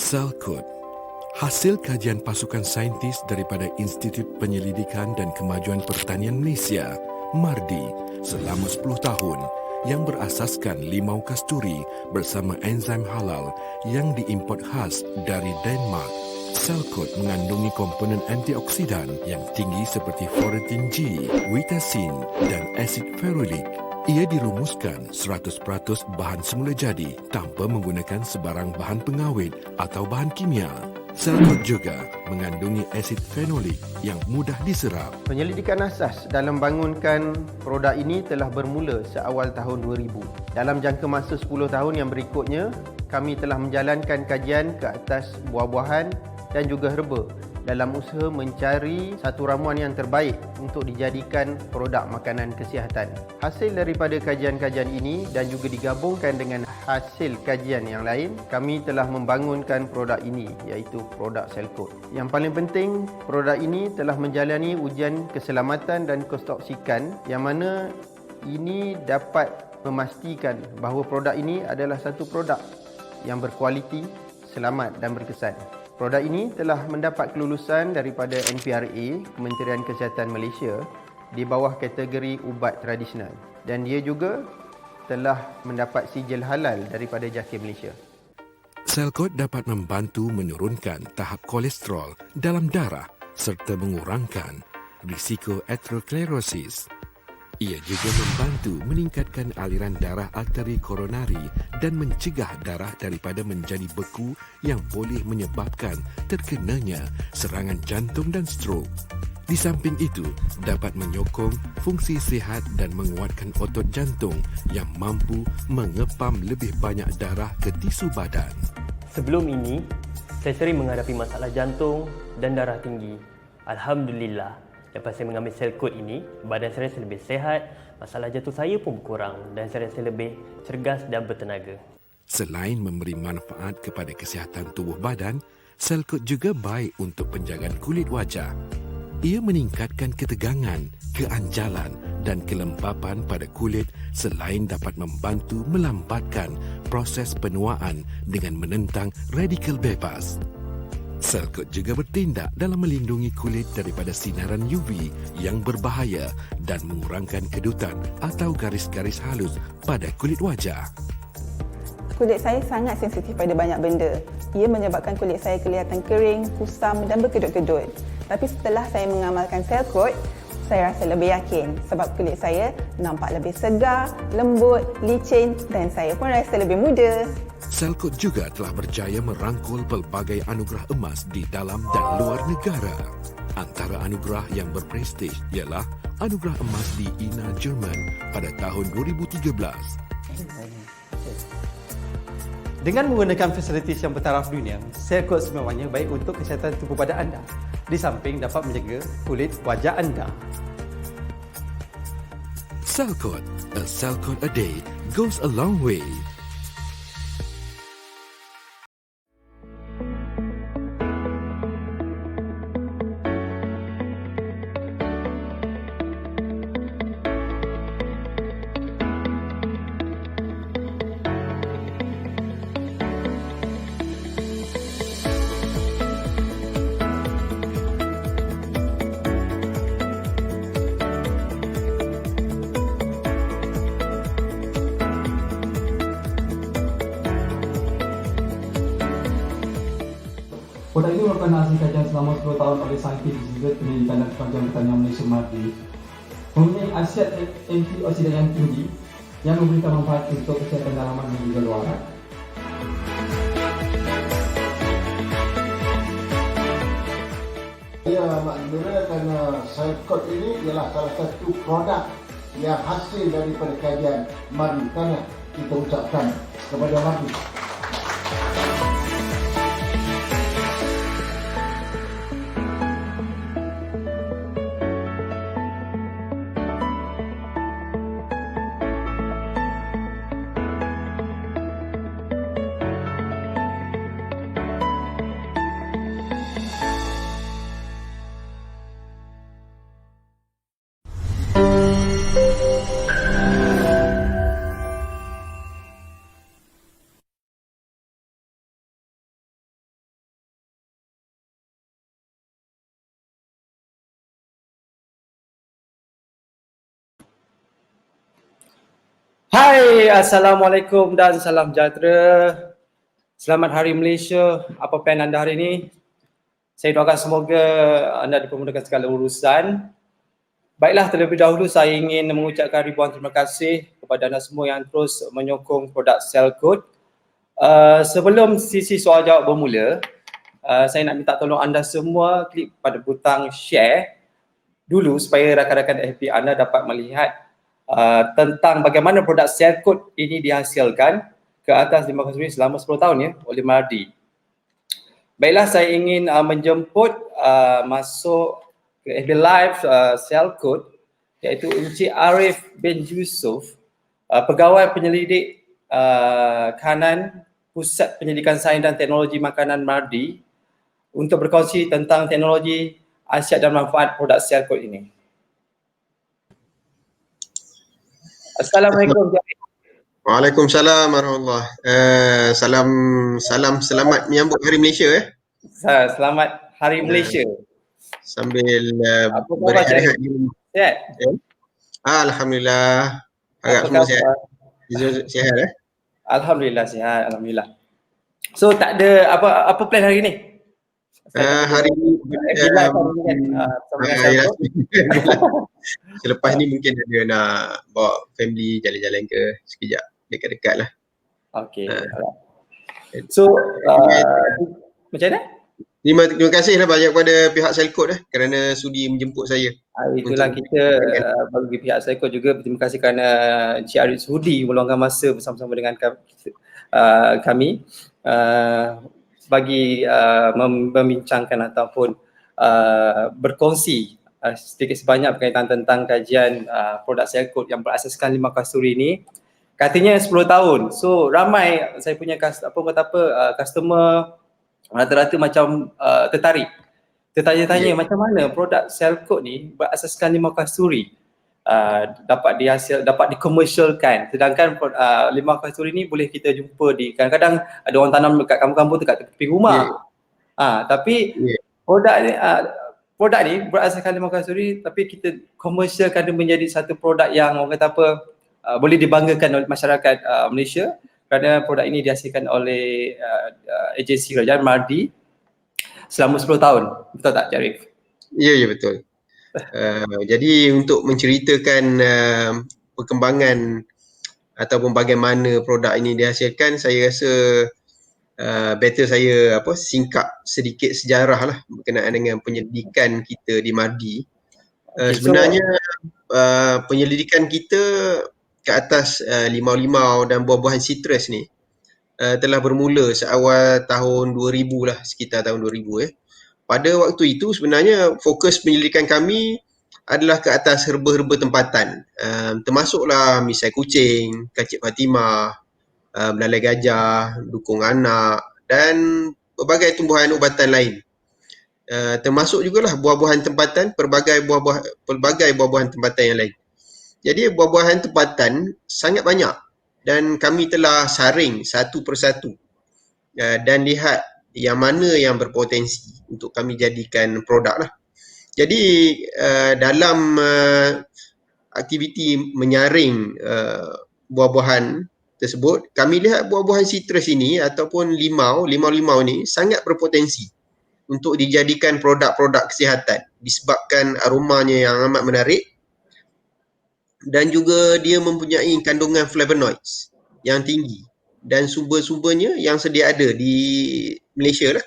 Cellcode, hasil kajian pasukan saintis daripada Institut Penyelidikan dan Kemajuan Pertanian Malaysia, MARDI, selama 10 tahun yang berasaskan limau kasturi bersama enzim halal yang diimport khas dari Denmark. Cellcode mengandungi komponen antioksidan yang tinggi seperti Ferritin G, Witasin dan asid ferulik. Ia dirumuskan 100% bahan semula jadi tanpa menggunakan sebarang bahan pengawet atau bahan kimia. Cellcode juga mengandungi asid fenolik yang mudah diserap. Penyelidikan asas dalam bangunkan produk ini telah bermula seawal tahun 2000. Dalam jangka masa 10 tahun yang berikutnya, kami telah menjalankan kajian ke atas buah-buahan dan juga herba dalam usaha mencari satu ramuan yang terbaik untuk dijadikan produk makanan kesihatan. Hasil daripada kajian-kajian ini dan juga digabungkan dengan hasil kajian yang lain, kami telah membangunkan produk ini, iaitu produk Cellcode. Yang paling penting, produk ini telah menjalani ujian keselamatan dan kestoksikan yang mana ini dapat memastikan bahawa produk ini adalah satu produk yang berkualiti, selamat dan berkesan. Produk ini telah mendapat kelulusan daripada NPRA, Kementerian Kesihatan Malaysia, di bawah kategori ubat tradisional. Dan dia juga telah mendapat sijil halal daripada JAKIM Malaysia. Cellcode dapat membantu menurunkan tahap kolesterol dalam darah serta mengurangkan risiko aterosklerosis. Ia juga membantu meningkatkan aliran darah arteri koronari dan mencegah darah daripada menjadi beku yang boleh menyebabkan terkenanya serangan jantung dan strok. Di samping itu, dapat menyokong fungsi sihat dan menguatkan otot jantung yang mampu mengepam lebih banyak darah ke tisu badan. Sebelum ini, saya sering menghadapi masalah jantung dan darah tinggi. Alhamdulillah, lepas saya mengambil Cellcode ini, badan saya rasa lebih sihat, masalah jantung saya pun berkurang dan saya rasa lebih cergas dan bertenaga. Selain memberi manfaat kepada kesihatan tubuh badan, Cellcode juga baik untuk penjagaan kulit wajah. Ia meningkatkan ketegangan, keanjalan dan kelembapan pada kulit selain dapat membantu melambatkan proses penuaan dengan menentang radikal bebas. Cellcode juga bertindak dalam melindungi kulit daripada sinaran UV yang berbahaya dan mengurangkan kedutan atau garis-garis halus pada kulit wajah. Kulit saya sangat sensitif pada banyak benda. Ia menyebabkan kulit saya kelihatan kering, kusam dan berkedut-kedut. Tapi setelah saya mengamalkan Cellcode, saya rasa lebih yakin sebab kulit saya nampak lebih segar, lembut, licin dan saya pun rasa lebih muda. Cellcode juga telah berjaya merangkul pelbagai anugerah emas di dalam dan luar negara. Antara anugerah yang berprestij ialah anugerah emas di INA Jerman pada tahun 2013. Dengan menggunakan fasilitis yang bertaraf dunia, Cellcode semuanya baik untuk kesihatan tubuh badan anda, di samping dapat menjaga kulit wajah anda. Cellcode, a Cellcode a day goes a long way. Produk ini merupakan hasil kajian selama 10 tahun oleh saintis Institut Penyelidikan dan Kemajuan Pertanian Malaysia MARDI. Mempunyai khasiat antioksidan yang tinggi yang memberikan manfaat untuk kesihatan dalaman dan juga luaran. Ya, Mak Gembira, kerana Cellcode ini ialah salah satu produk yang hasil daripada kajian MARDI. Kerana kita ucapkan kepada MARDI Hai, Assalamualaikum dan salam sejahtera. Selamat Hari Malaysia. Apa plan anda hari ini? Saya doakan semoga anda dipermudahkan segala urusan. Baiklah, terlebih dahulu saya ingin mengucapkan ribuan terima kasih kepada anda semua yang terus menyokong produk Cellcode. Sebelum sisi soal jawab bermula, saya nak minta tolong anda semua klik pada butang share dulu supaya rakan-rakan FB anda dapat melihat tentang bagaimana produk Cellcode ini dihasilkan ke atas limbah konsumsi selama 10 tahun ya oleh Mardi. Baiklah, saya ingin menjemput masuk ke FB Live Cellcode iaitu Encik Arif bin Yusof, Pegawai Penyelidik Kanan Pusat Penyelidikan Sains dan Teknologi Makanan Mardi untuk berkongsi tentang teknologi, khasiat dan manfaat produk Cellcode ini. Assalamualaikum. Waalaikumsalam warahmatullahi. Salam selamat menyambut Hari Malaysia Selamat Hari Malaysia. Sambil Apa khabar berehat di rumah. Sihat? Alhamdulillah. Harap semua sihat. Sihat Alhamdulillah sihat, alhamdulillah. So tak ada apa plan hari ni? hari ni selepas ni mungkin ada nak bawa family jalan-jalan ke sekejap dekat-dekat lah. Okey. So macam mana? Terima kasih lah banyak kepada pihak Cellcode kerana sudi menjemput saya. Itulah kita bagi pihak Cellcode juga berterima kasih kerana Encik Arif sudi meluangkan masa bersama-sama dengan kami bagi membincangkan ataupun berkongsi sedikit sebanyak berkaitan tentang kajian produk Cellcode yang berasaskan limbah kasturi ini. Katanya 10 tahun. So ramai saya punya customer rata-rata macam tertarik. Tertanya-tanya macam mana produk Cellcode ni berasaskan limbah kasturi dapat dikomersialkan, sedangkan limbah kasturi ni boleh kita jumpa di kadang-kadang ada orang tanam dekat kampung-kampung dekat tepi rumah. Tapi produk ni berasaskan limbah kasturi tapi kita komersialkan dia menjadi satu produk yang orang kata boleh dibanggakan oleh masyarakat Malaysia kerana produk ini dihasilkan oleh agensi kerajaan Mardi selama 10 tahun. Betul tak, Cik Arif? Ya, betul. Jadi untuk menceritakan perkembangan ataupun bagaimana produk ini dihasilkan, saya rasa better saya singkap sedikit sejarah lah berkenaan dengan penyelidikan kita di Mardi. Sebenarnya penyelidikan kita ke atas limau-limau dan buah-buahan sitrus ni telah bermula seawal tahun 2000 lah, sekitar tahun 2000 Pada waktu itu sebenarnya fokus penyelidikan kami adalah ke atas herba-herba tempatan, termasuklah misai kucing, kacip Fatimah, belalai gajah, dukung anak dan berbagai tumbuhan ubatan lain. Termasuk jugalah buah-buahan tempatan, pelbagai buah-buahan tempatan yang lain. Jadi buah-buahan tempatan sangat banyak dan kami telah saring satu persatu dan lihat yang mana yang berpotensi untuk kami jadikan produk lah. Jadi dalam aktiviti menyaring buah-buahan tersebut, kami lihat buah-buahan sitrus ini ataupun limau-limau ni sangat berpotensi untuk dijadikan produk-produk kesihatan disebabkan aromanya yang amat menarik dan juga dia mempunyai kandungan flavonoids yang tinggi dan sumber-sumbernya yang sedia ada di Malaysia lah.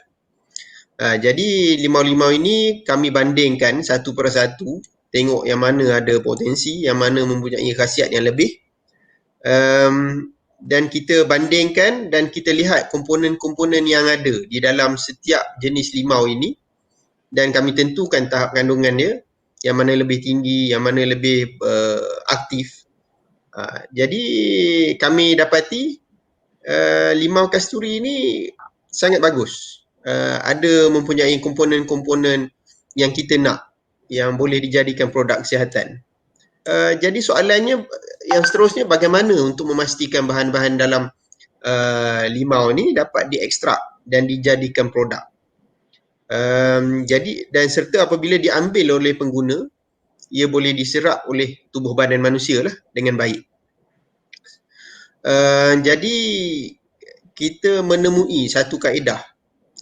Jadi limau-limau ini kami bandingkan satu persatu, tengok yang mana ada potensi, yang mana mempunyai khasiat yang lebih, dan kita bandingkan dan kita lihat komponen-komponen yang ada di dalam setiap jenis limau ini dan kami tentukan tahap kandungan dia, yang mana lebih tinggi, yang mana lebih aktif. Jadi kami dapati limau kasturi ini sangat bagus. Ada mempunyai komponen-komponen yang kita nak, yang boleh dijadikan produk kesihatan. Jadi soalannya yang seterusnya, bagaimana untuk memastikan bahan-bahan dalam limau ni dapat diekstrak dan dijadikan produk. Jadi dan serta apabila diambil oleh pengguna, ia boleh diserap oleh tubuh badan manusia lah dengan baik. Jadi kita menemui satu kaedah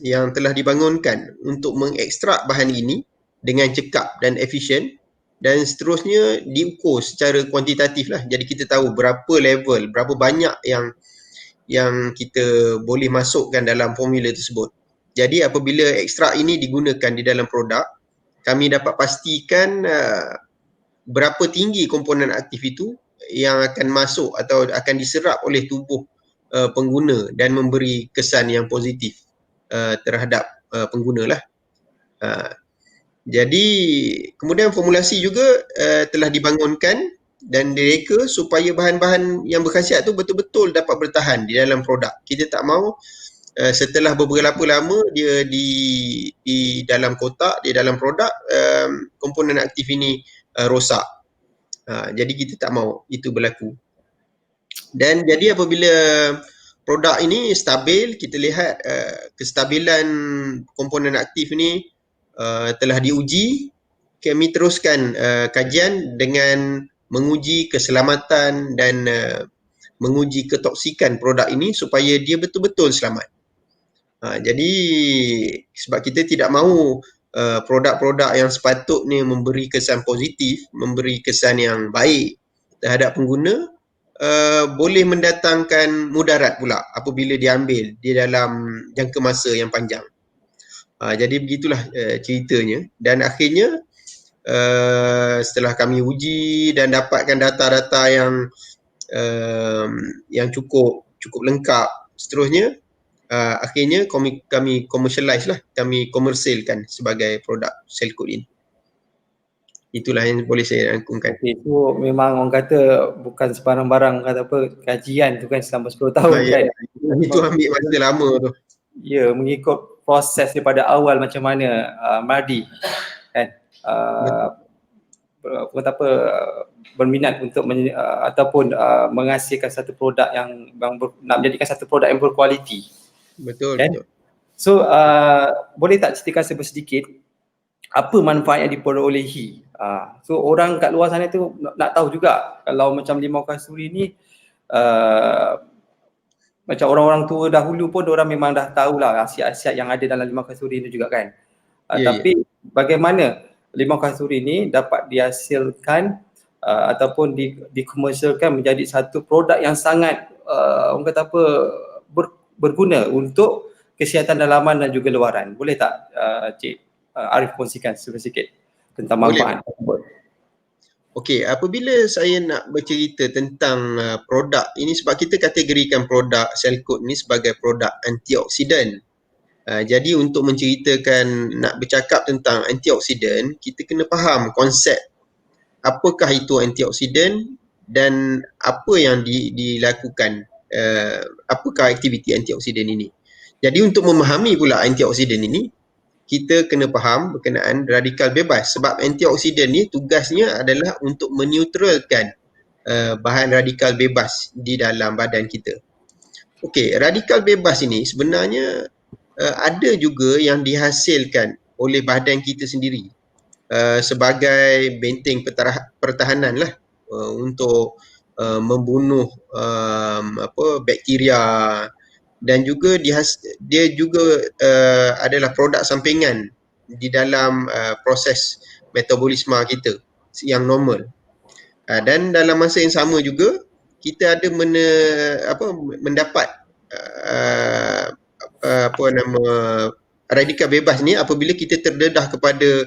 yang telah dibangunkan untuk mengekstrak bahan ini dengan cekap dan efisien, dan seterusnya diukur secara kuantitatif lah. Jadi kita tahu berapa level, berapa banyak yang kita boleh masukkan dalam formula tersebut. Jadi apabila ekstrak ini digunakan di dalam produk, kami dapat pastikan berapa tinggi komponen aktif itu yang akan masuk atau akan diserap oleh tubuh pengguna dan memberi kesan yang positif terhadap pengguna lah. Jadi kemudian formulasi juga telah dibangunkan dan direka supaya bahan-bahan yang berkhasiat tu betul-betul dapat bertahan di dalam produk. Kita tak mahu setelah beberapa lama dia di dalam kotak, di dalam produk, komponen aktif ini rosak. Jadi kita tak mahu itu berlaku. Dan jadi apabila produk ini stabil, kita lihat kestabilan komponen aktif ini telah diuji, kami teruskan kajian dengan menguji keselamatan dan menguji ketoksikan produk ini supaya dia betul-betul selamat. Jadi sebab kita tidak mahu produk-produk yang sepatutnya memberi kesan positif, memberi kesan yang baik terhadap pengguna, boleh mendatangkan mudarat pula apabila diambil di dalam jangka masa yang panjang. Jadi begitulah ceritanya, dan akhirnya setelah kami uji dan dapatkan data-data yang cukup lengkap, seterusnya akhirnya kami commercialize lah, kami komersilkan sebagai produk Selcode ini. Itulah yang boleh saya rangkumkan. Itu memang orang kata bukan sebarang barang, kata apa, kajian tu kan selama 10 tahun kan. Itu ambil masa lama tu. Ya, mengikut proses daripada awal macam mana Mardi kan kata apa, berminat untuk ataupun menghasilkan satu produk yang nak menjadikan satu produk yang berkualiti. Betul, kan? betul. So boleh tak ceritakan sedikit apa manfaat yang diperolehi? So orang kat luar sana tu nak tahu juga, kalau macam limau kasturi ni macam orang-orang tua dahulu pun orang memang dah tahulah khasiat-khasiat yang ada dalam limau kasturi ni juga kan. Tapi bagaimana limau kasturi ni dapat dihasilkan ataupun dikomersialkan menjadi satu produk yang sangat orang kata apa, berguna untuk kesihatan dalaman dan juga luaran. Boleh tak Cik Arif kongsikan sedikit tentang manfaat tersebut? Okey, apabila saya nak bercerita tentang produk ini, sebab kita kategorikan produk Selcode ni sebagai produk antioksidan. Jadi untuk menceritakan, nak bercakap tentang antioksidan, kita kena faham konsep apakah itu antioksidan dan apa yang dilakukan, apakah aktiviti antioksidan ini. Jadi untuk memahami pula antioksidan ini, kita kena faham berkenaan radikal bebas, sebab antioksidan ni tugasnya adalah untuk menetralkan bahan radikal bebas di dalam badan kita. Okey, radikal bebas ini sebenarnya ada juga yang dihasilkan oleh badan kita sendiri sebagai benteng pertahanan lah, untuk membunuh bakteria, dan juga dia juga adalah produk sampingan di dalam proses metabolisme kita yang normal. Dan dalam masa yang sama juga kita ada mendapat radikal bebas ni apabila kita terdedah kepada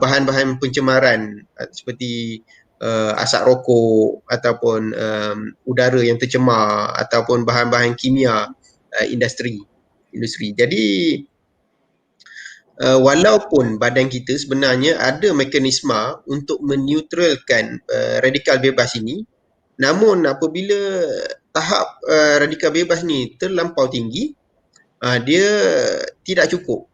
bahan-bahan pencemaran seperti asap rokok ataupun udara yang tercemar ataupun bahan-bahan kimia industri. Jadi walaupun badan kita sebenarnya ada mekanisme untuk menetralkan radikal bebas ini, namun apabila tahap radikal bebas ni terlampau tinggi, dia tidak cukup.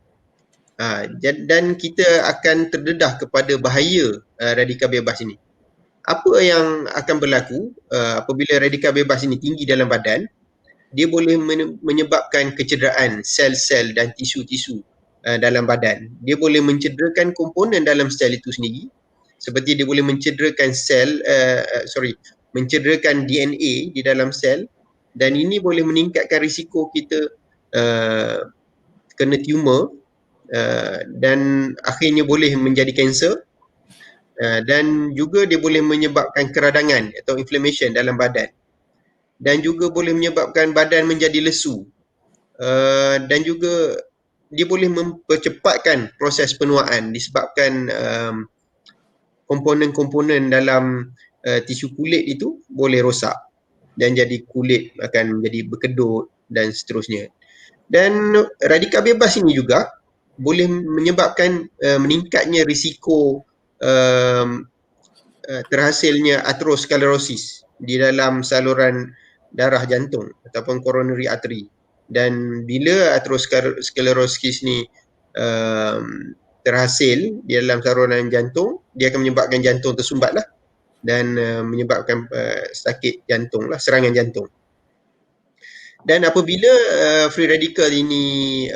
Dan kita akan terdedah kepada bahaya radikal bebas ini. Apa yang akan berlaku apabila radikal bebas ini tinggi dalam badan? Dia boleh menyebabkan kecederaan sel-sel dan tisu-tisu dalam badan. Dia boleh mencederakan komponen dalam sel itu sendiri, seperti dia boleh mencederakan mencederakan DNA di dalam sel, dan ini boleh meningkatkan risiko kita kena tumor dan akhirnya boleh menjadi kanser, dan juga dia boleh menyebabkan keradangan atau inflammation dalam badan, dan juga boleh menyebabkan badan menjadi lesu, dan juga dia boleh mempercepatkan proses penuaan disebabkan komponen-komponen dalam tisu kulit itu boleh rosak dan jadi kulit akan menjadi berkedut dan seterusnya. Dan radikal bebas ini juga boleh menyebabkan meningkatnya risiko terhasilnya aterosklerosis di dalam saluran darah jantung ataupun coronary artery. Dan bila aterosklerosis ni terhasil di dalam saluran jantung, dia akan menyebabkan jantung tersumbat lah, dan menyebabkan sakit jantung lah, serangan jantung. Dan apabila free radical ini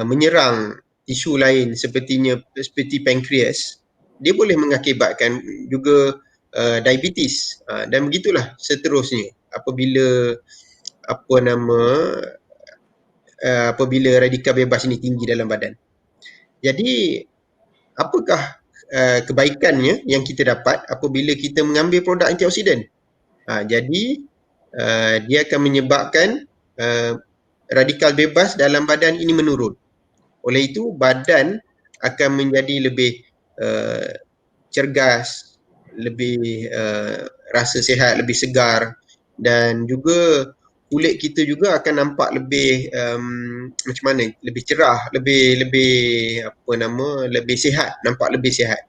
menyerang tisu lain seperti pankreas, dia boleh mengakibatkan juga diabetes, dan begitulah seterusnya apabila apabila radikal bebas ini tinggi dalam badan. Jadi apakah kebaikannya yang kita dapat apabila kita mengambil produk antioksidan? Jadi dia akan menyebabkan radikal bebas dalam badan ini menurun. Oleh itu badan akan menjadi lebih cergas, lebih rasa sihat, lebih segar, dan juga kulit kita juga akan nampak lebih macam mana? Lebih cerah, lebih sihat, nampak lebih sihat.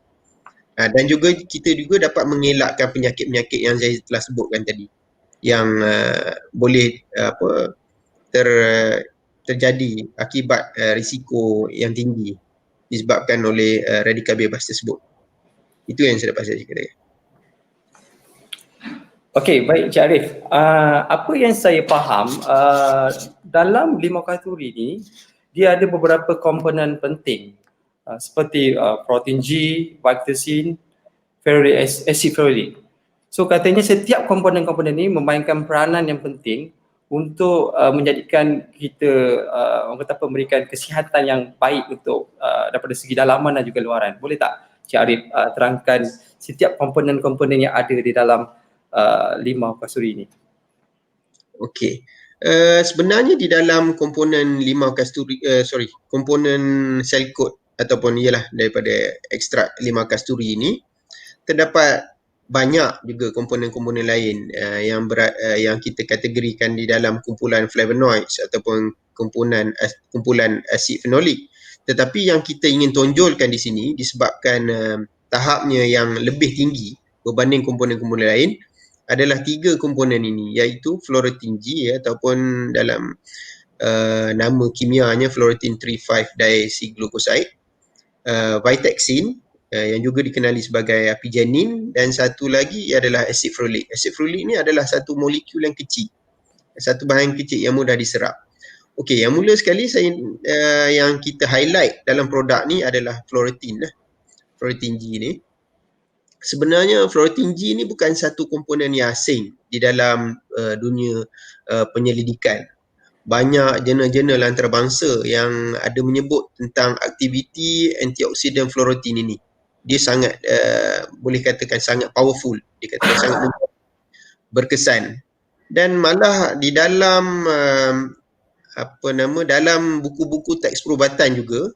Dan juga kita juga dapat mengelakkan penyakit-penyakit yang saya telah sebutkan tadi, yang boleh terjadi akibat risiko yang tinggi disebabkan oleh radikal bebas tersebut. Itu yang saya dapat saya katakan. Okey, baik Encik Arif. Apa yang saya faham, dalam limau kasturi ni dia ada beberapa komponen penting seperti protein G, vitacin, acid ferulic. So katanya setiap komponen-komponen ini memainkan peranan yang penting untuk menjadikan kita memberikan kesihatan yang baik untuk daripada segi dalaman dan juga luaran. Boleh tak Cik Arif terangkan setiap komponen-komponen yang ada di dalam limau kasturi ini? Okey. Sebenarnya di dalam komponen limau kasturi, komponen sel coat ataupun ialah daripada ekstrak limau kasturi ini terdapat banyak juga komponen-komponen lain yang kita kategorikan di dalam kumpulan flavonoids ataupun kumpulan asid fenolik. Tetapi yang kita ingin tonjolkan di sini disebabkan tahapnya yang lebih tinggi berbanding komponen-komponen lain adalah 3 komponen ini, iaitu fluoretin G ataupun dalam nama kimianya fluoretin 3,5-diacylglucoside, vitacin yang juga dikenali sebagai apigenin, dan satu lagi adalah acid ferulic. Acid ferulic ni adalah satu molekul yang kecil, satu bahan kecil yang mudah diserap. Okey, yang mula sekali yang kita highlight dalam produk ni adalah fluoretin G ni. Sebenarnya fluoretin G ni bukan satu komponen yang asing di dalam dunia penyelidikan. Banyak jurnal-jurnal antarabangsa yang ada menyebut tentang aktiviti antioksidan fluoretin ini. Dia sangat boleh katakan sangat powerful, dikatakan sangat berkesan, dan malah di dalam dalam buku-buku teks perubatan juga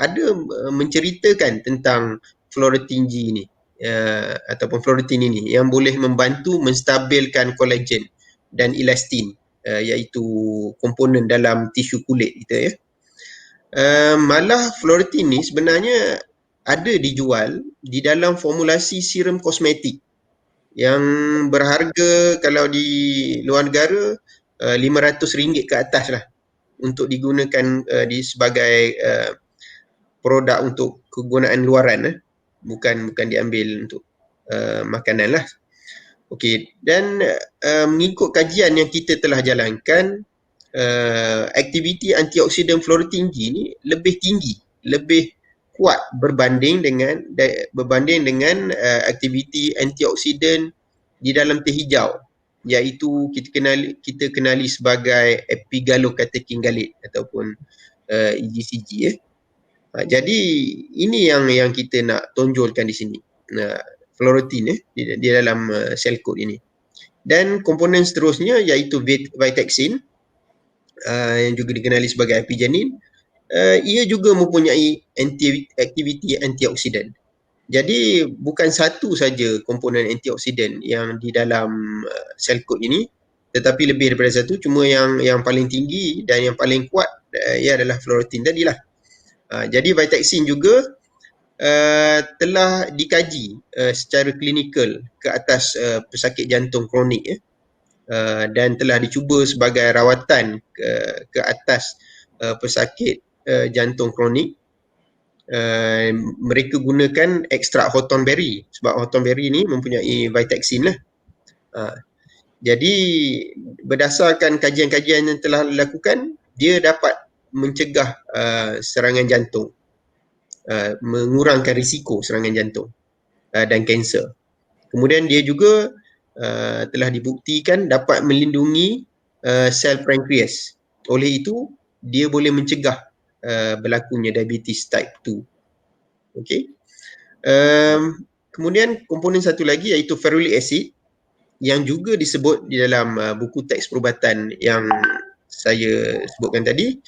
ada menceritakan tentang fluoretin G ini ataupun fluoretin ini yang boleh membantu menstabilkan kolagen dan elastin, iaitu komponen dalam tisu kulit kita malah fluoretin ni sebenarnya ada dijual di dalam formulasi serum kosmetik yang berharga kalau di luar negara RM500 ke atas lah, untuk digunakan sebagai produk untuk kegunaan luaran, bukan diambil untuk makanan lah. Okey, dan mengikut kajian yang kita telah jalankan, aktiviti antioksidan fluoretin G ni lebih tinggi, lebih kuat berbanding dengan aktiviti antioksidan di dalam teh hijau iaitu kita kenali sebagai epigallocatechin gallate ataupun EGCG. Jadi ini yang kita nak tonjolkan di sini, fluorotin di dalam sel coat ini. Dan komponen seterusnya iaitu Vitexin, yang juga dikenali sebagai epigenin. Ia juga mempunyai aktiviti antioksidan. Jadi bukan satu saja komponen antioksidan yang di dalam sel coat ini, tetapi lebih daripada satu. Cuma yang paling tinggi dan yang paling kuat ia adalah fluorotin tadilah. Jadi Vitexin juga telah dikaji secara klinikal ke atas pesakit jantung kronik, dan telah dicuba sebagai rawatan ke atas pesakit jantung kronik. Mereka gunakan ekstrak hawthornberry sebab hawthornberry ni mempunyai Vitexin lah. Jadi berdasarkan kajian-kajian yang telah dilakukan, dia dapat mencegah serangan jantung, mengurangkan risiko serangan jantung dan kanser. Kemudian dia juga telah dibuktikan dapat melindungi sel pankreas. Oleh itu, dia boleh mencegah berlakunya diabetes type 2. Okey. Kemudian komponen satu lagi iaitu ferulic acid yang juga disebut di dalam buku teks perubatan yang saya sebutkan tadi.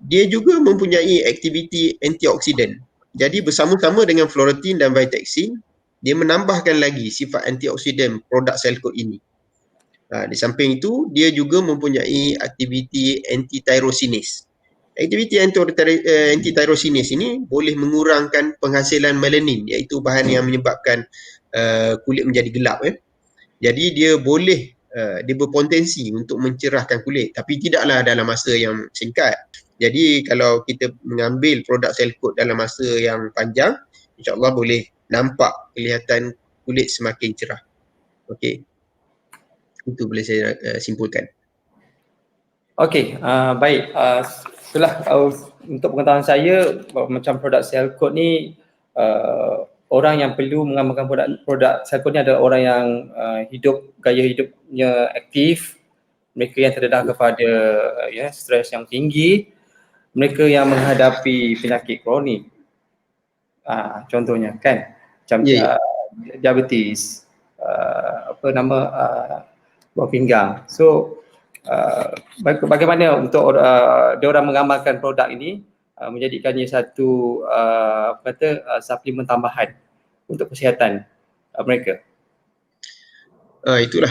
Dia juga mempunyai aktiviti antioksidan. Jadi bersama-sama dengan fluorotin dan Vitexin, dia menambahkan lagi sifat antioksidan produk sel coat ini. Di samping itu, dia juga mempunyai aktiviti anti-tyrosinase. Aktiviti anti-tyrosinase ini boleh mengurangkan penghasilan melanin, iaitu bahan yang menyebabkan kulit menjadi gelap. Jadi dia boleh, dia berpotensi untuk mencerahkan kulit, tapi tidaklah dalam masa yang singkat. Jadi kalau kita mengambil produk sel coat dalam masa yang panjang, insya-Allah boleh nampak kelihatan kulit semakin cerah. Okey. Itu boleh saya simpulkan. Okey, baik. Itulah untuk pengetahuan saya, macam produk sel coat ni, orang yang perlu mengamalkan produk sel coat ni adalah orang yang gaya hidupnya aktif, mereka yang terdedah kepada stres yang tinggi, mereka yang menghadapi penyakit kronik. Contohnya kan, macam diabetes, buah pinggang. So bagaimana untuk diorang mengamalkan produk ini, menjadikannya satu suplemen tambahan untuk kesihatan mereka. Itulah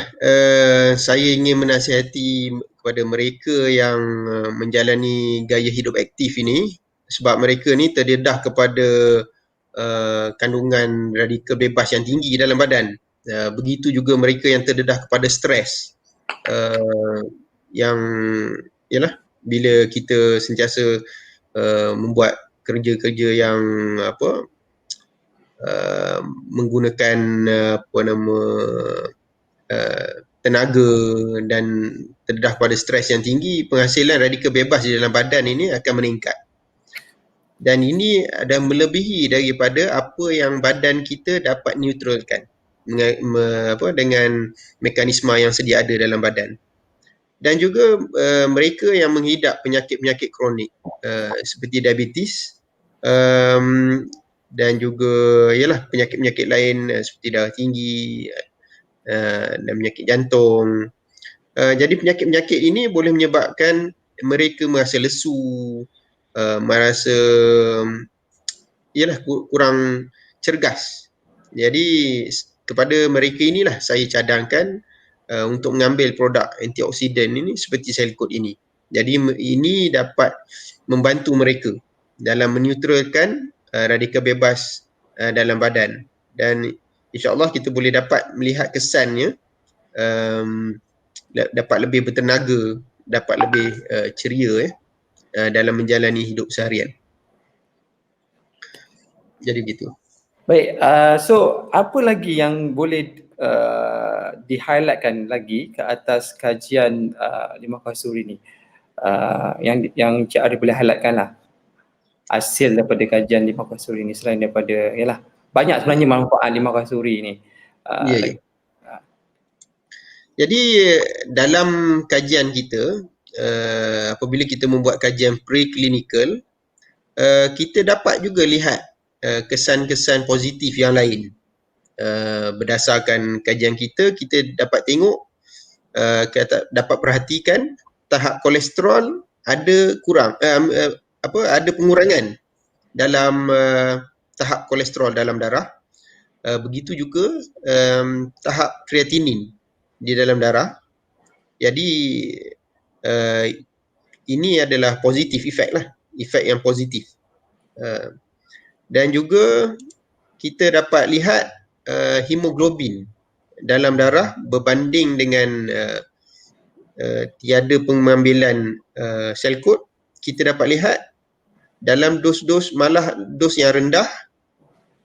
saya ingin menasihati kepada mereka yang menjalani gaya hidup aktif ini, sebab mereka ni terdedah kepada kandungan radikal bebas yang tinggi dalam badan. Begitu juga mereka yang terdedah kepada stres, yang ialah bila kita sentiasa membuat kerja-kerja yang menggunakan tenaga dan terdedah pada stres yang tinggi, penghasilan radikal bebas di dalam badan ini akan meningkat. Dan ini ada melebihi daripada apa yang badan kita dapat neutralkan dengan mekanisme yang sedia ada dalam badan. Dan juga mereka yang menghidap penyakit-penyakit kronik seperti diabetes, dan juga penyakit-penyakit lain seperti darah tinggi dan penyakit jantung. Jadi penyakit-penyakit ini boleh menyebabkan mereka merasa lesu, merasa kurang cergas. Jadi kepada mereka inilah saya cadangkan untuk mengambil produk antioksidan ini seperti sel coat ini. Jadi ini dapat membantu mereka dalam menetralkan radikal bebas dalam badan, dan insya-Allah kita boleh dapat melihat kesannya, dapat lebih bertenaga, dapat lebih ceria dalam menjalani hidup seharian. Jadi begitu. Baik, so apa lagi yang boleh di-highlightkan lagi ke atas kajian Limau Kasturi ni, yang Cik Arif boleh highlightkan lah hasil daripada kajian Limau Kasturi ni, selain daripada banyak sebenarnya manfaat Limau Kasturi ni. Jadi dalam kajian kita, apabila kita membuat kajian preklinikal, kita dapat juga lihat kesan-kesan positif yang lain. Berdasarkan kajian kita dapat tengok, kita dapat perhatikan tahap kolesterol ada kurang, ada pengurangan dalam tahap kolesterol dalam darah. Begitu juga tahap kreatinin di dalam darah. Jadi ini adalah positif efek lah, efek yang positif. Dan juga kita dapat lihat hemoglobin dalam darah berbanding dengan tiada pengambilan sel kod, kita dapat lihat dalam dos-dos, malah dos yang rendah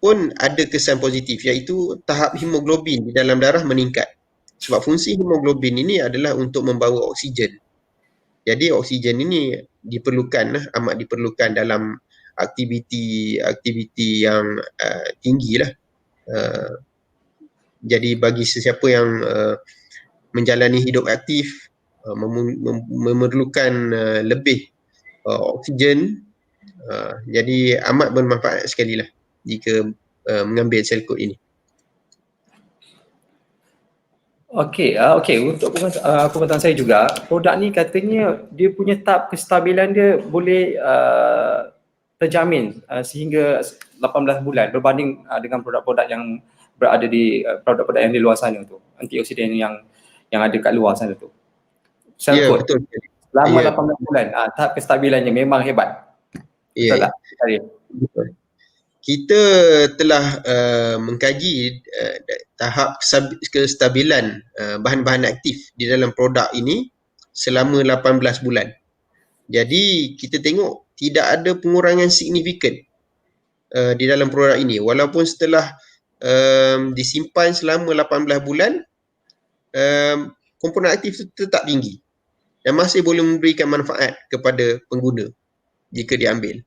pun ada kesan positif, iaitu tahap hemoglobin di dalam darah meningkat. Sebab fungsi hemoglobin ini adalah untuk membawa oksigen. Jadi oksigen ini diperlukan, amat diperlukan dalam aktiviti yang tinggi lah. Jadi bagi sesiapa yang menjalani hidup aktif, memerlukan lebih oksigen, jadi amat bermanfaat sekali lah jika mengambil sel kod ini. Okey, untuk pengetahuan saya juga, produk ni katanya dia punya tahap kestabilan dia boleh terjamin sehingga 18 bulan berbanding dengan produk-produk yang berada di produk-produk yang di luar sana tu, antioksidan yang ada kat luar sana tu. Ya, betul. Selama 18 bulan, tahap kestabilannya memang hebat. Betul tak? Betul. Kita telah mengkaji tahap kestabilan bahan-bahan aktif di dalam produk ini selama 18 bulan. Jadi kita tengok tidak ada pengurangan signifikan di dalam produk ini, walaupun setelah disimpan selama 18 bulan, komponen aktif itu tetap tinggi dan masih boleh memberikan manfaat kepada pengguna jika diambil.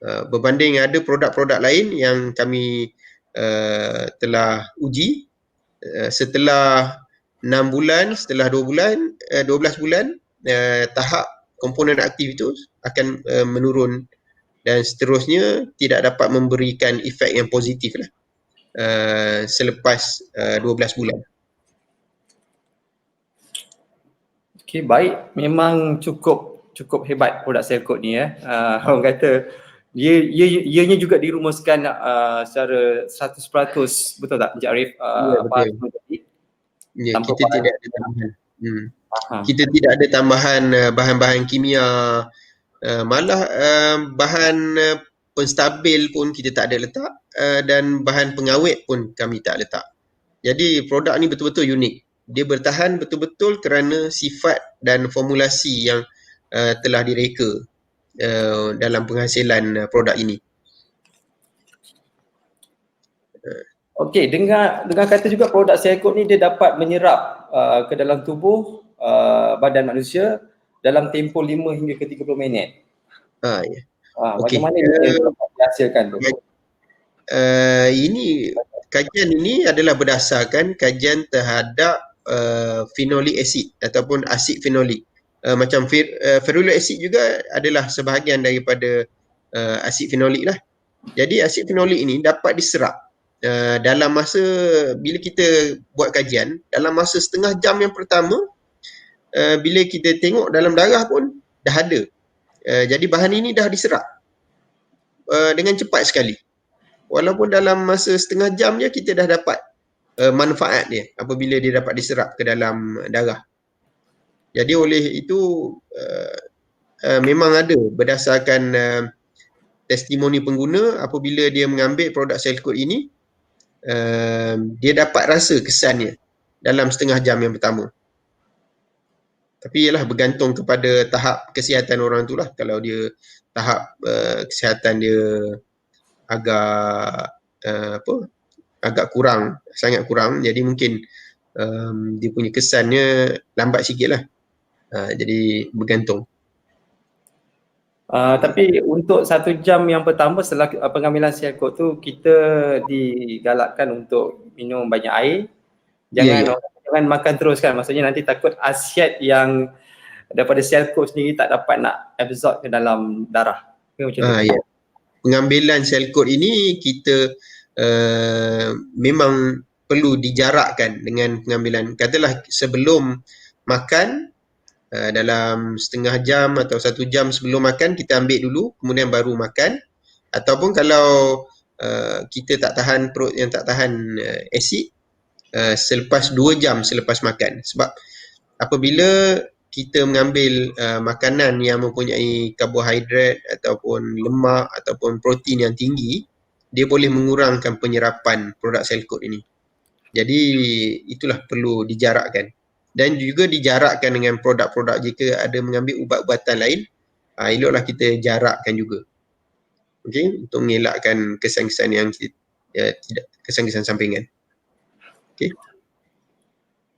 Berbanding ada produk-produk lain yang kami telah uji, setelah 6 bulan, setelah 2 bulan, 12 bulan, tahap komponen aktif itu akan menurun dan seterusnya tidak dapat memberikan efek yang positif lah selepas 12 bulan. Okey, baik. Memang cukup hebat produk sel kod ni ya. Orang kata ianya juga dirumuskan secara 100%, betul tak Encik Arif? Ya, betul. Ya, kita tidak ada tambahan. Kita tidak ada tambahan bahan-bahan kimia, malah bahan penstabil pun kita tak ada letak, dan bahan pengawet pun kami tak letak. Jadi produk ni betul-betul unik. Dia bertahan betul-betul kerana sifat dan formulasi yang telah direka dalam penghasilan produk ini. Okey, dengan kata juga produk sel kod ni dia dapat menyerap ke dalam tubuh badan manusia dalam tempoh 5 hingga ke 30 minit. Ya. Bagaimana dia dapat dihasilkan tu? Ini kajian ini adalah berdasarkan kajian terhadap phenolic acid ataupun asid fenolik. Macam ferulic acid juga adalah sebahagian daripada asid fenolik lah. Jadi asid fenolik ini dapat diserap dalam masa, bila kita buat kajian, dalam masa setengah jam yang pertama, bila kita tengok dalam darah pun dah ada. Jadi bahan ini dah diserap dengan cepat sekali. Walaupun dalam masa setengah jam je kita dah dapat manfaat dia apabila dia dapat diserap ke dalam darah. Jadi oleh itu memang ada berdasarkan testimoni pengguna, apabila dia mengambil produk sel kod ini, dia dapat rasa kesannya dalam setengah jam yang pertama. Tapi ialah bergantung kepada tahap kesihatan orang tu lah. Kalau dia tahap kesihatan dia agak kurang, sangat kurang, jadi mungkin dia punya kesannya lambat sikit lah. Jadi bergantung. Tapi untuk 1 jam yang pertama setelah pengambilan sel kod tu, kita digalakkan untuk minum banyak air. Jangan jangan makan terus kan. Maksudnya nanti takut asiat yang daripada sel kod sendiri tak dapat nak absorb ke dalam darah. Macam tu. Ya. Pengambilan sel kod ini kita memang perlu dijarakkan dengan pengambilan. Katalah sebelum makan, dalam setengah jam atau 1 jam sebelum makan kita ambil dulu, kemudian baru makan. Ataupun kalau kita tak tahan, perut yang tak tahan asid, selepas 2 jam selepas makan. Sebab apabila kita mengambil makanan yang mempunyai karbohidrat ataupun lemak ataupun protein yang tinggi, dia boleh mengurangkan penyerapan produk sel kod ini. Jadi itulah perlu dijarakkan. Dan juga dijarakkan dengan produk-produk jika ada mengambil ubat-ubatan lain, eloklah kita jarakkan juga. Okey, untuk mengelakkan kesan-kesan yang tidak, kesan-kesan sampingan. Okey.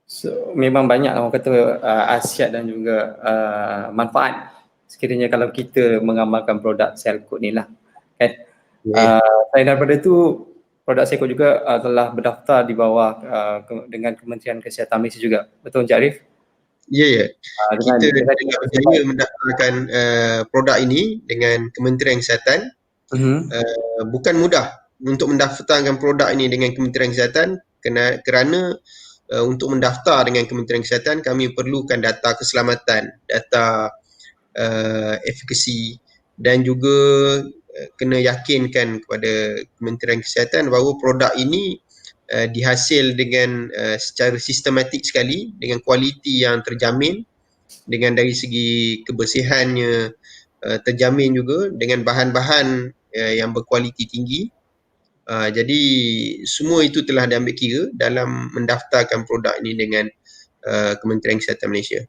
So memang banyak orang kata asiat dan juga manfaat sekiranya kalau kita mengamalkan produk sel kod ni lah kan. Selain daripada tu, produk sel kod juga telah berdaftar di bawah dengan Kementerian Kesihatan Malaysia juga. Betul Encik Arif? Ya. Kita berjaya mendaftarkan produk ini dengan Kementerian Kesihatan. Bukan mudah untuk mendaftarkan produk ini dengan Kementerian Kesihatan kerana untuk mendaftar dengan Kementerian Kesihatan kami perlukan data keselamatan, data efekasi, dan juga kena yakinkan kepada Kementerian Kesihatan bahawa produk ini dihasil dengan secara sistematik sekali, dengan kualiti yang terjamin, dengan dari segi kebersihannya terjamin juga, dengan bahan-bahan yang berkualiti tinggi. Jadi semua itu telah diambil kira dalam mendaftarkan produk ini dengan Kementerian Kesihatan Malaysia.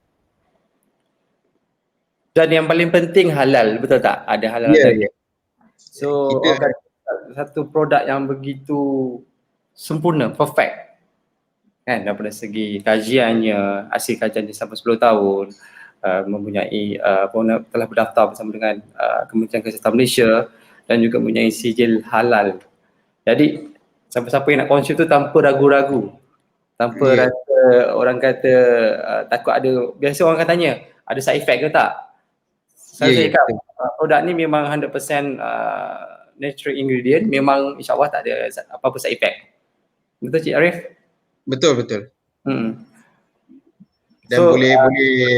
Dan yang paling penting halal, betul tak? Ada halal. Ya. So satu produk yang begitu sempurna, perfect kan, daripada segi kajiannya, hasil kajiannya sampai 10 tahun, mempunyai telah berdaftar bersama dengan Kementerian Kesihatan Malaysia dan juga mempunyai sijil halal. Jadi siapa-siapa yang nak konsum tu tanpa ragu-ragu, tanpa rasa orang kata takut ada, biasa orang akan tanya ada side effect ke tak? Saya cakap produk ni memang 100% natural ingredient, memang insyaAllah tak ada apa-apa side effect. Betul Cik Arif? Betul. Dan boleh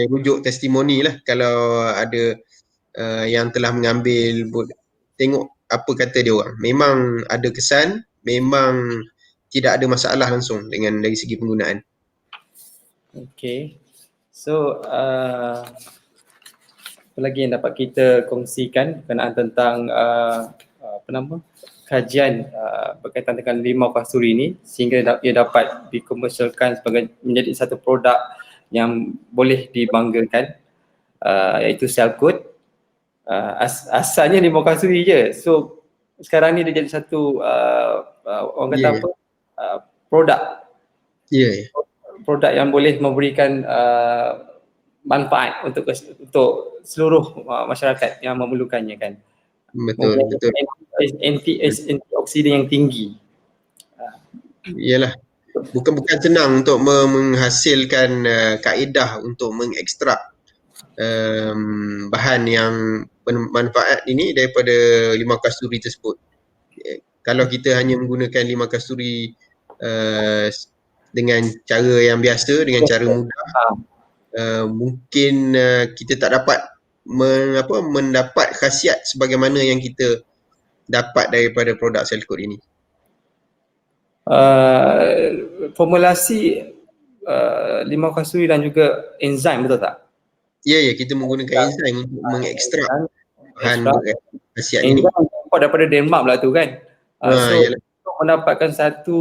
rujuk testimoni lah kalau ada yang telah mengambil, tengok apa kata dia orang. Memang ada kesan, memang tidak ada masalah langsung dengan dari segi penggunaan. Okay. So apa lagi yang dapat kita kongsikan berkenaan tentang kajian berkaitan dengan limau kasturi ini sehingga ia dapat dikomersialkan sebagai menjadi satu produk yang boleh dibanggakan, iaitu sel kod. Asalnya limau kasturi je. So sekarang ni dia jadi satu orang kata apa? Produk. Produk yang boleh memberikan manfaat untuk seluruh masyarakat yang memerlukannya kan. Betul. Antioksidan yang tinggi. Iyalah. Bukan senang untuk menghasilkan kaedah untuk mengekstrak bahan yang bermanfaat ini daripada limau kasturi tersebut. Kalau kita hanya menggunakan limau kasturi dengan cara yang biasa, dengan cara mudah, mungkin kita tak dapat mendapat khasiat sebagaimana yang kita dapat daripada produk sel kod ini. Formulasi limau kasturi dan juga enzim, betul tak? Ya, kita menggunakan enzim untuk mengekstrak bahan khasiat ini. Import daripada Denmark pula tu kan. Untuk mendapatkan satu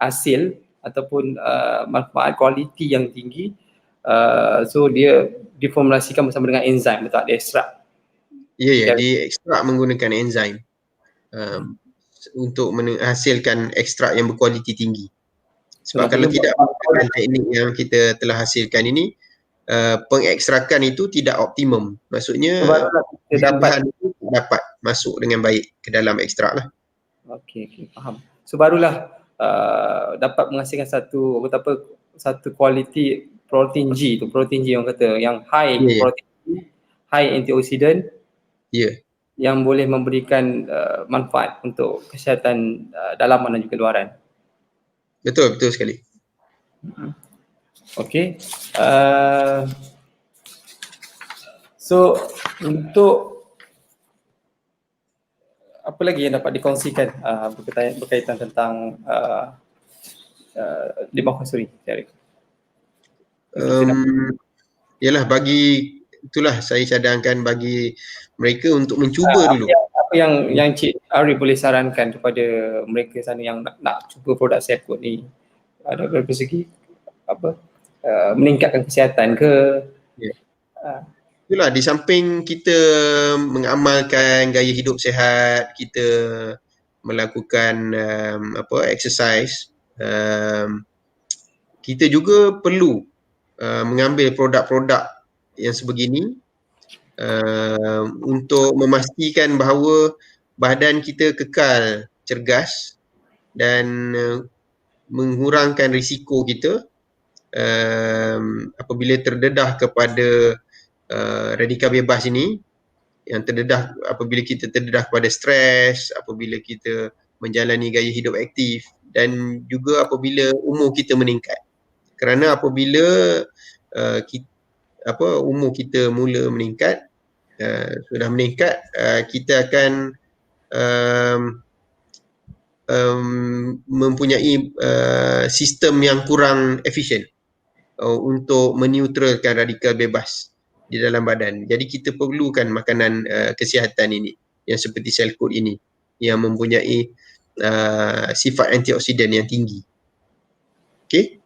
hasil ataupun manfaat kualiti yang tinggi, so dia diformulasikan bersama dengan enzim, betul tak? Diekstrak. Ya, diekstrak menggunakan enzim untuk menghasilkan ekstrak yang berkualiti tinggi. Sebab kalau tidak menggunakan teknik yang kita telah hasilkan ini, pengekstrakan itu tidak optimum. Maksudnya bahan itu dapat masuk dengan baik ke dalam ekstrak lah. Okey, faham. So barulah dapat menghasilkan satu kualiti protein G orang kata, yang high Ya, ya. protein G, high antioksidan, Ya. yang boleh memberikan manfaat untuk kesihatan dalaman dan juga luaran. Betul sekali. Okey. So untuk apa lagi yang dapat dikongsikan berkaitan tentang limbah konsuri, Syarif? Yalah, bagi itulah saya cadangkan bagi mereka untuk mencuba dulu. Apa yang Cik Arif boleh sarankan kepada mereka sana yang nak cuba produk Selcode ni? Ada dari segi apa? Meningkatkan kesihatan ke? Ya. Itulah, di samping kita mengamalkan gaya hidup sihat, kita melakukan exercise, kita juga perlu mengambil produk-produk yang sebegini untuk memastikan bahawa badan kita kekal cergas dan mengurangkan risiko kita apabila terdedah kepada radikal bebas ini, yang terdedah apabila kita terdedah kepada stres, apabila kita menjalani gaya hidup aktif, dan juga apabila umur kita meningkat. Kerana apabila umur kita mula meningkat, sudah meningkat, kita akan mempunyai sistem yang kurang efisien untuk meneutralkan radikal bebas di dalam badan. Jadi kita perlukan makanan kesihatan ini, yang seperti Selcode ini, yang mempunyai sifat antioksidan yang tinggi. Okey?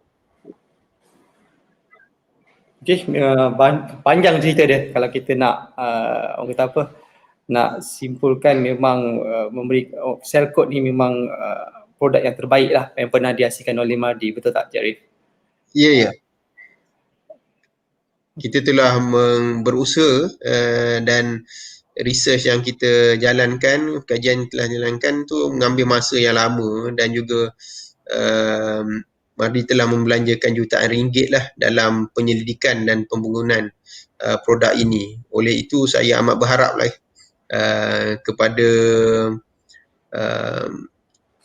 Okey, panjang cerita dia. Kalau kita nak orang kata apa, nak simpulkan, memang memberi Selcode ni memang produk yang terbaik lah yang pernah dihasilkan oleh Mardi, betul tak, Cik Arif? Ya. Kita telah berusaha dan research yang kita jalankan, kajian telah jalankan tu mengambil masa yang lama, dan juga Mardi telah membelanjakan jutaan ringgit lah dalam penyelidikan dan pembangunan produk ini. Oleh itu saya amat berharap lah kepada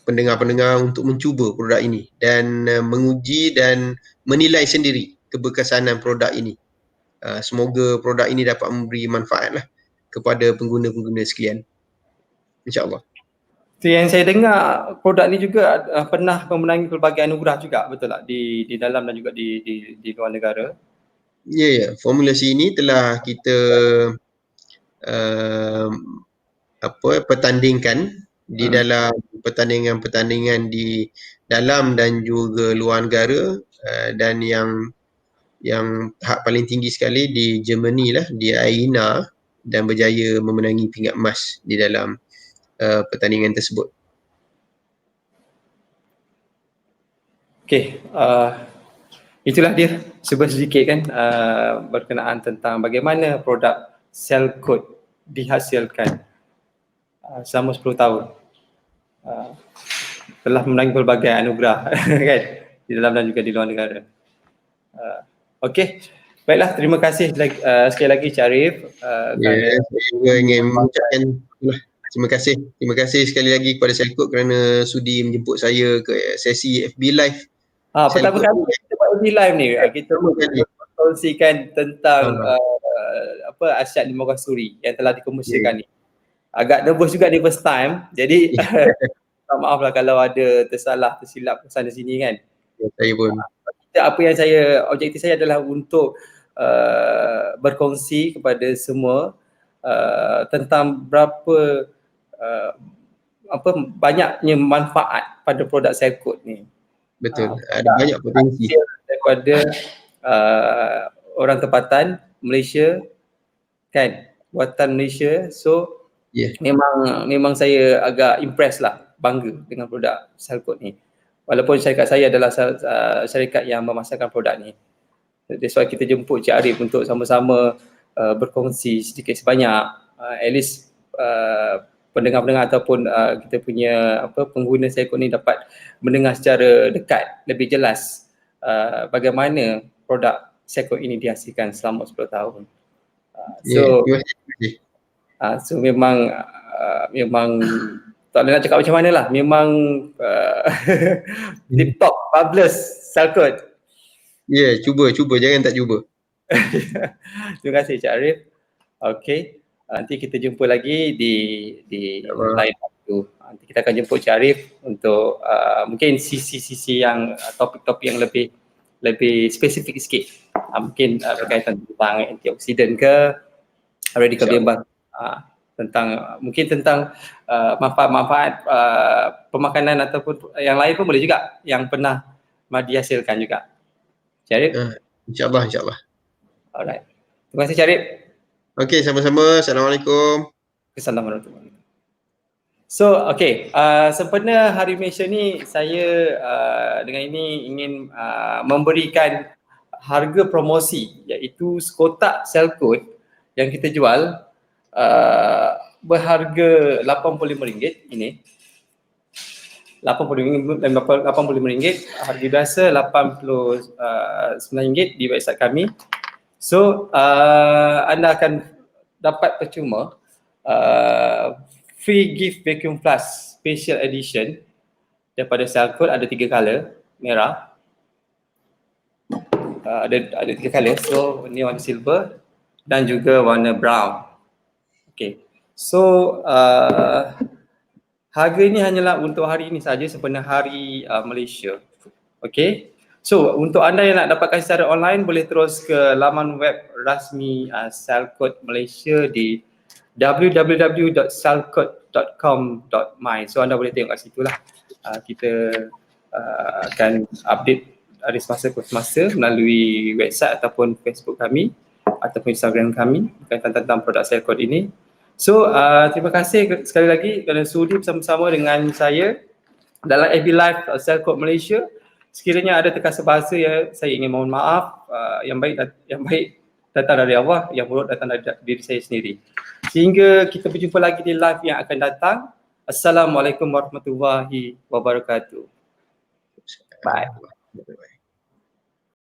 pendengar-pendengar untuk mencuba produk ini dan menguji dan menilai sendiri keberkesanan produk ini. Semoga produk ini dapat memberi manfaat lah kepada pengguna-pengguna sekalian, insya-Allah. So, yang saya dengar, produk ni juga pernah memenangi pelbagai anugerah juga, betul tak, di dalam dan juga di luar negara? Ya. Formulasi ini telah kita pertandingkan di dalam pertandingan-pertandingan di dalam dan juga luar negara, dan yang tahap paling tinggi sekali di Germany lah, di AINA, dan berjaya memenangi pingat emas di dalam pertandingan tersebut. Okey, itulah dia sedikit kan berkenaan tentang bagaimana produk Selcode dihasilkan selama 10 tahun. Telah memenangi pelbagai anugerah kan, di dalam dan juga di luar negara. Okey, baiklah, terima kasih sekali lagi Cik Arif. Saya juga ingin mengucapkan terima kasih sekali lagi kepada Selcode kerana sudi menjemput saya ke sesi FB Live. Pertama kali kita buat FB Live ni, kita kongsikan tentang asiat limbah konsuri yang telah dikomersialkan ni. Agak nervous juga di first time, jadi maaf lah kalau ada tersilap sana sini kan. Ya, saya pun. Objektif saya adalah untuk berkongsi kepada semua tentang berapa banyaknya manfaat pada produk Selcode ni. Betul, ada banyak potensi daripada orang tempatan Malaysia kan, buatan Malaysia. So memang saya agak impress lah, bangga dengan produk Selcode ni. Walaupun syarikat saya adalah syarikat yang memasarkan produk ni. That's why kita jemput Cik Arif untuk sama-sama berkongsi sedikit sebanyak, at least pendengar-pendengar ataupun kita punya pengguna Selcode ni dapat mendengar secara dekat, lebih jelas bagaimana produk Selcode ini dihasilkan selama 10 tahun. Terima kasih. So memang tak boleh nak cakap macam mana lah, memang tip top, fabulous Selcode. Cuba jangan tak cuba. Terima kasih Cik Arif. Okey, nanti kita jumpa lagi di lain waktu. Nanti kita akan jemput Cik Arif untuk mungkin sisi-sisi yang topik-topik yang lebih spesifik sikit. Mungkin berkaitan tentang antioksidan ke, radikal bebas, tentang manfaat-manfaat pemakanan ataupun yang lain pun boleh juga yang pernah Mardi hasilkan juga. Cik Arif? InsyaAllah. Alright. Terima kasih Cik Arif. Okey, sama-sama. Assalamualaikum. Assalamualaikum. So, sempena Hari Malaysia ni, saya dengan ini ingin memberikan harga promosi, iaitu sekotak Selcode yang kita jual berharga RM85 ini. RM85, harga biasa RM89 di website kami. So anda akan dapat percuma free gift vacuum plus special edition daripada Selcode. Ada 3 color, merah, ada 3 color. So ni warna silver dan juga warna brown. Okay, so harga ini hanyalah untuk hari ini saja, sempena Hari Malaysia. Okay, so untuk anda yang nak dapatkan secara online, boleh terus ke laman web rasmi Selcode Malaysia di www.selcode.com.my. So anda boleh tengok kat situ lah. Kita akan update hari semasa ke semasa melalui website ataupun Facebook kami ataupun Instagram kami berkaitan tentang produk Selcode ini. So terima kasih sekali lagi kerana sudi bersama-sama dengan saya dalam FB Live Selcode Malaysia. Sekiranya ada terkasar bahasa, saya ingin mohon maaf. Yang baik datang dari Allah, yang buruk datang dari diri saya sendiri. Sehingga kita berjumpa lagi di live yang akan datang. Assalamualaikum warahmatullahi wabarakatuh. Bye.